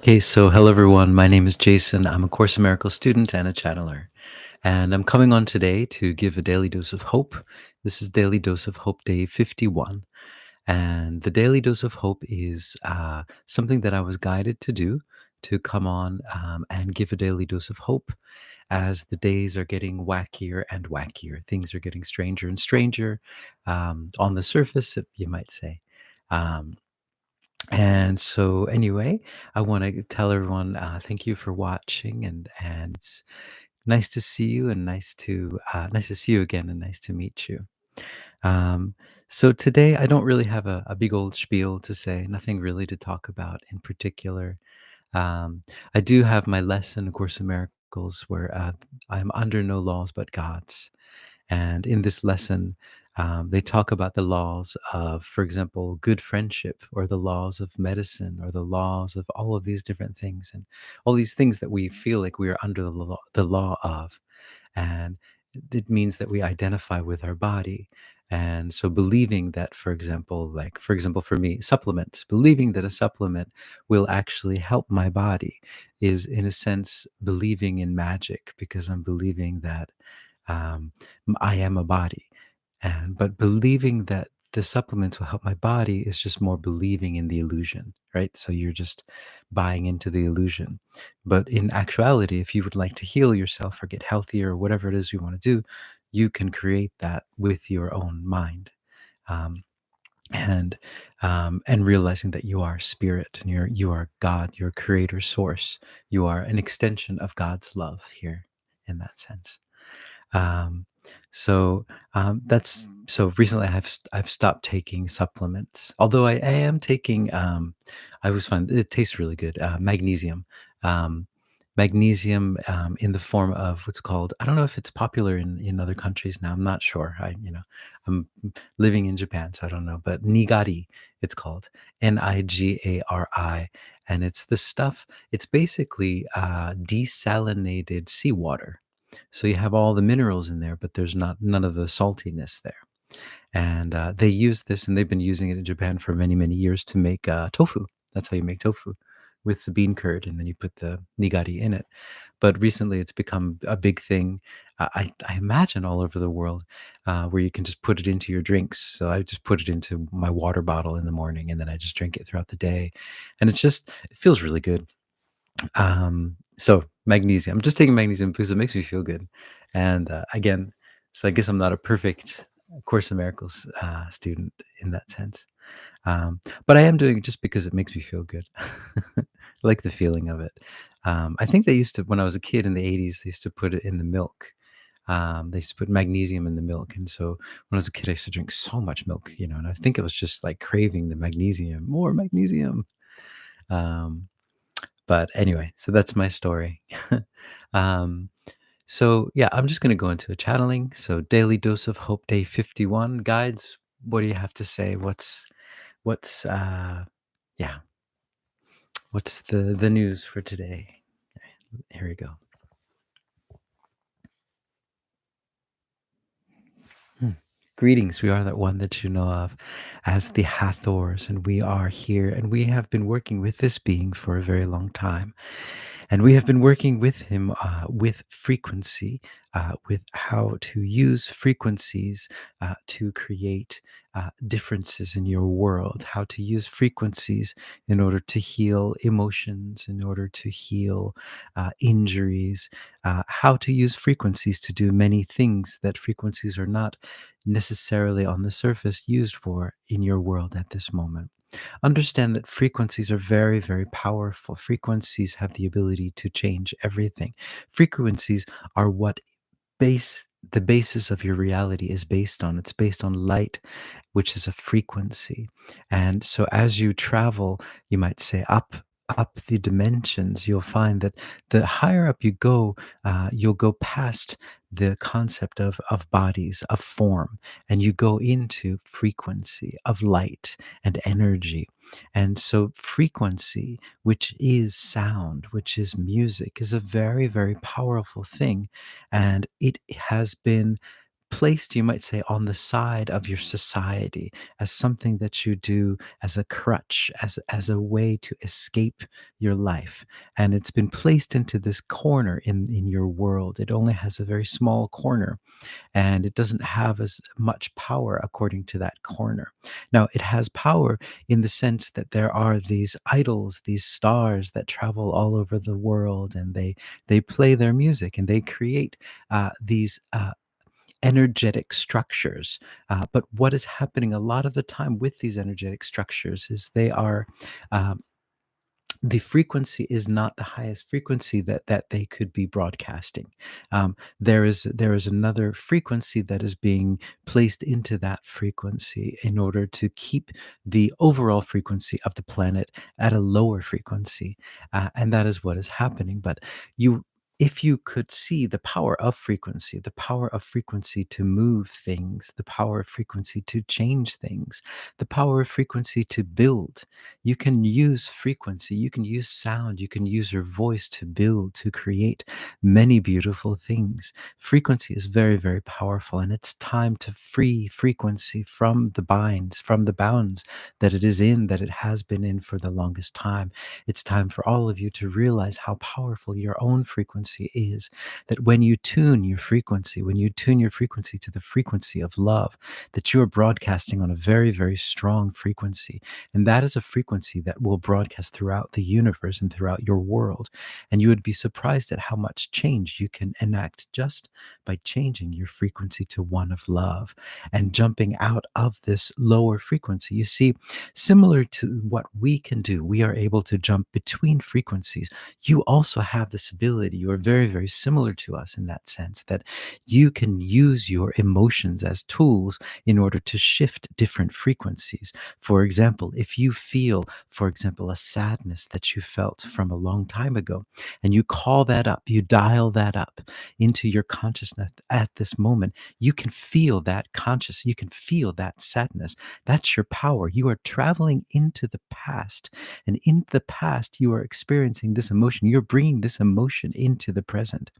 Okay, so hello everyone. My name is Jason. I'm a Course in Miracles student and a channeler. And I'm coming on today to give a daily dose of hope. This is Daily Dose of Hope Day 51. And the Daily Dose of Hope is something that I was guided to do to come on and give a daily dose of hope as the days are getting wackier and wackier. Things are getting stranger and stranger on the surface, you might say. Um, and so, anyway, I want to tell everyone thank you for watching, and it's nice to see you, and nice to see you again, and nice to meet you. Um, so today, I don't really have a big old spiel to say, nothing really to talk about in particular. I do have my lesson, A Course in Miracles, where I'm under no laws but God's. And in this lesson, they talk about the laws of, for example, good friendship, or the laws of medicine, or the laws of all of these different things, and all these things that we feel like we are under the law of. And it means that we identify with our body. And so believing that, for example, for me, supplements, believing that a supplement will actually help my body is, in a sense, believing in magic, because I'm believing that um, I am a body. But believing that the supplements will help my body is just more believing in the illusion, right? So you're just buying into the illusion. But in actuality, if you would like to heal yourself or get healthier or whatever it is you want to do, you can create that with your own mind. Um, and realizing that you are spirit, and you are God, your creator source. You are an extension of God's love here, in that sense. Um, that's so recently I've stopped taking supplements. Although I am taking, I was fine. It tastes really good. Um, magnesium in the form of what's called. I don't know if it's popular in other countries now. I'm not sure. I'm living in Japan, so I don't know. But nigari, it's called Nigari, and it's the stuff. It's basically desalinated seawater, so you have all the minerals in there, but there's not none of the saltiness there. And they use this, and they've been using it in Japan for many, many years to make tofu. That's how you make tofu, with the bean curd, and then you put the nigari in it. But recently, it's become a big thing. I imagine all over the world, where you can just put it into your drinks. So I just put it into my water bottle in the morning, and then I just drink it throughout the day, and it feels really good. So magnesium. I'm just taking magnesium because it makes me feel good. And again, so I guess I'm not a perfect Course in Miracles student in that sense. But I am doing it just because it makes me feel good. I like the feeling of it. I think they used to, when I was a kid in the 80s, they used to put it in the milk. They used to put magnesium in the milk. And so when I was a kid, I used to drink so much milk, and I think it was just like craving the magnesium, more magnesium. Um, but anyway, so that's my story. um, so yeah, I'm just going to go into a channeling. So daily dose of hope, day 51. Guides, what do you have to say? What's yeah, what's the news for today? Here we go. Hmm. Greetings. We are that one that you know of as the Hathors, and we are here, and we have been working with this being for a very long time. And we have been working with him with frequency, with how to use frequencies to create differences in your world, how to use frequencies in order to heal emotions, in order to heal injuries, how to use frequencies to do many things that frequencies are not necessarily on the surface used for in your world at this moment. Understand that frequencies are very, very powerful. Frequencies have the ability to change everything. Frequencies are what the basis of your reality is based on. It's based on light, which is a frequency. And so as you travel, you might say up the dimensions, you'll find that the higher up you go, you'll go past the concept of bodies, of form, and you go into frequency of light and energy. And so frequency, which is sound, which is music, is a very, very powerful thing. And it has been placed, you might say, on the side of your society as something that you do as a crutch, as a way to escape your life. And it's been placed into this corner in your world. It only has a very small corner, and it doesn't have as much power according to that corner. Now, it has power in the sense that there are these idols, these stars that travel all over the world, and they play their music and they create these energetic structures. But what is happening a lot of the time with these energetic structures is they are um, the frequency is not the highest frequency that they could be broadcasting. There is another frequency that is being placed into that frequency in order to keep the overall frequency of the planet at a lower frequency, and that is what is happening. But you. If you could see the power of frequency to move things, the power of frequency to change things, the power of frequency to build, you can use frequency, you can use sound, you can use your voice to build, to create many beautiful things. Frequency is very, very powerful, and it's time to free frequency from the binds, from the bounds that it is in, that it has been in for the longest time. It's time for all of you to realize how powerful your own frequency is. That when you tune your frequency to the frequency of love, that you are broadcasting on a very, very strong frequency, and that is a frequency that will broadcast throughout the universe and throughout your world. And you would be surprised at how much change you can enact just by changing your frequency to one of love and jumping out of this lower frequency. You see, similar to what we can do, we are able to jump between frequencies. You also have this ability. You are very, very similar to us in that sense, that you can use your emotions as tools in order to shift different frequencies. For example, if you feel, for example, a sadness that you felt from a long time ago, and you call that up, you dial that up into your consciousness at this moment, you can feel that you can feel that sadness. That's your power. You are traveling into the past, and in the past, you are experiencing this emotion. You're bringing this emotion into the present.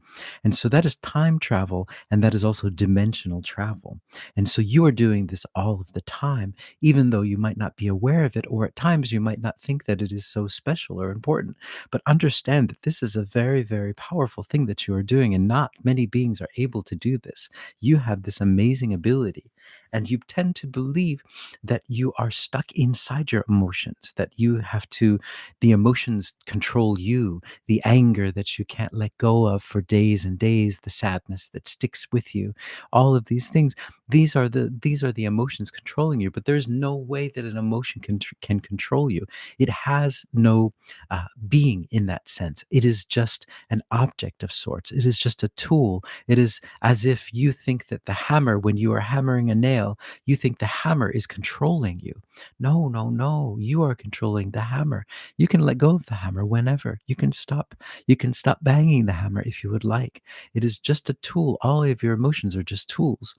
And so that is time travel, and that is also dimensional travel. And so you are doing this all of the time, even though you might not be aware of it, or at times you might not think that it is so special or important. But understand that this is a very, very powerful thing that you are doing, and not many beings are able to do this. You have this amazing ability, and you tend to believe that you are stuck inside your emotions, that the emotions control you, the anger that you can't let go of for days and days, the sadness that sticks with you, all of these things. These are the emotions controlling you, but there's no way that an emotion can control you. It has no being in that sense. It is just an object of sorts. It is just a tool. It is as if you think that the hammer, when you are hammering a nail, you think the hammer is controlling you. No, no, no. You are controlling the hammer. You can let go of the hammer whenever. You can stop. You can stop banging the hammer if you would like. It is just a tool. All of your emotions are just tools.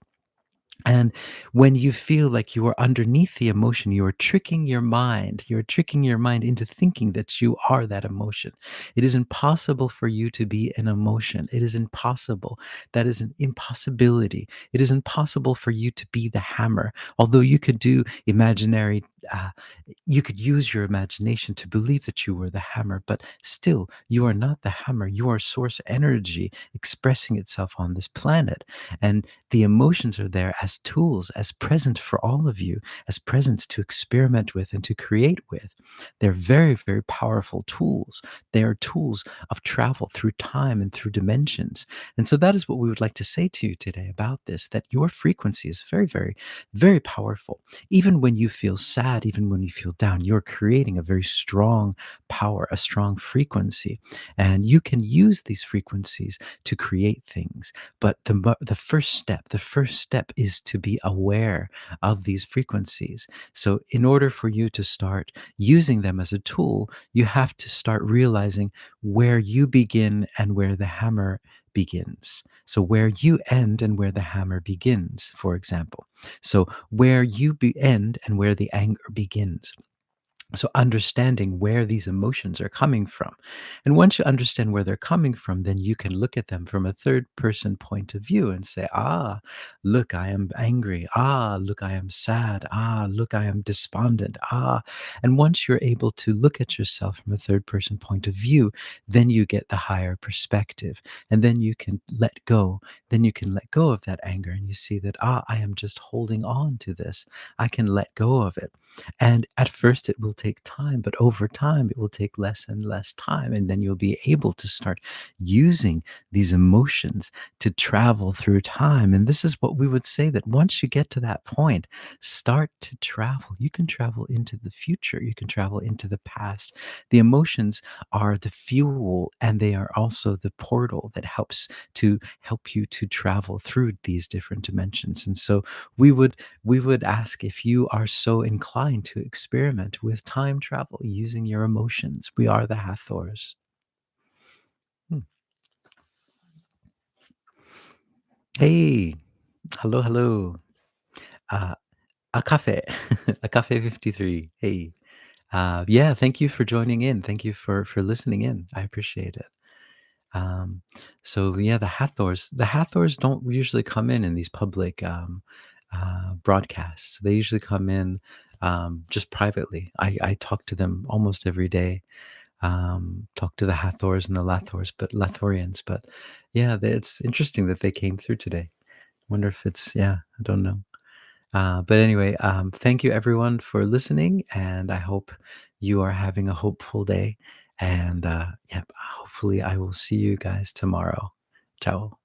And when you feel like you are underneath the emotion, you are tricking your mind. You're tricking your mind into thinking that you are that emotion. It is impossible for you to be an emotion. It is impossible. That is an impossibility. It is impossible for you to be the hammer. Although uh, you could use your imagination to believe that you were the hammer, but still, you are not the hammer. You are source energy expressing itself on this planet. And the emotions are there as tools, as present for all of you, as presents to experiment with and to create with. They're very, very powerful tools. They are tools of travel through time and through dimensions. And so that is what we would like to say to you today about this, that your frequency is very, very, very powerful. Even when you feel sad, even when you feel down, you're creating a very strong power, a strong frequency. And you can use these frequencies to create things. But the first step is to be aware of these frequencies. So in order for you to start using them as a tool, you have to start realizing where you begin and where the hammer begins. So where you end and where the hammer begins, for example. So where you end and where the anger begins. So understanding where these emotions are coming from. And once you understand where they're coming from, then you can look at them from a third person point of view and say, ah, look, I am angry. Ah, look, I am sad. Ah, look, I am despondent. Ah. And once you're able to look at yourself from a third person point of view, then you get the higher perspective. And then you can let go. Then you can let go of that anger and you see that, I am just holding on to this. I can let go of it. And at first, it will take time, but over time, it will take less and less time. And then you'll be able to start using these emotions to travel through time. And this is what we would say, that once you get to that point, start to travel. You can travel into the future, you can travel into the past. The emotions are the fuel, and they are also the portal that help you to travel through these different dimensions. And so we would we would ask if you are so inclined to experiment with time travel using your emotions. We are the Hathors. Hmm. Hey, hello, hello. Uh, a cafe, a cafe 53. Hey, yeah, thank you for joining in. Thank you for listening in. I appreciate it. Um, so yeah, the Hathors don't usually come in these public broadcasts. They usually come in just privately. I talk to them almost every day. Talk to the Hathors and the Lathorians. But yeah, it's interesting that they came through today. Wonder if it's, yeah, I don't know. But anyway, thank you everyone for listening, and I hope you are having a hopeful day. And yeah, hopefully I will see you guys tomorrow. Ciao.